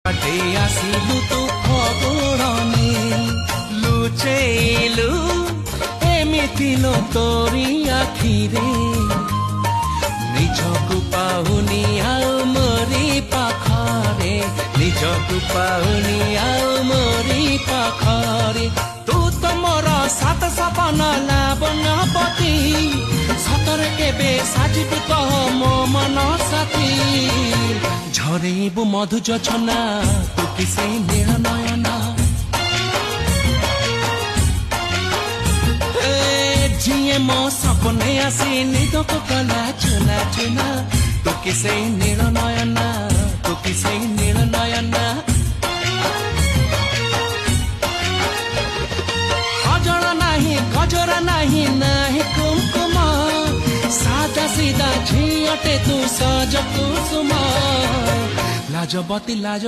আসিলু তো খবরনে লুচেইলু এমিতি লো তোরি আখিরে নিজকু পাহুনি আউ মরি পাখরে নিজকু পাহুনি আউ মরি পাখরে তু তো মোর সাত সপন লাবণ্যপতি সতরে কেবে সাজিবি কহ মো মন সাথী ঝরেবু মধু যোছনা তু কি সেই নীল নয়না जिए मो सपने आसी निदक कला चुना चुना तू कि সেই নীল নয়না तू कि সেই নীল নয়না अजरा नाही गजरा नाही नाही कुमकुम सादा सीधा झियटे तू सज कुसुम लाजबती लाज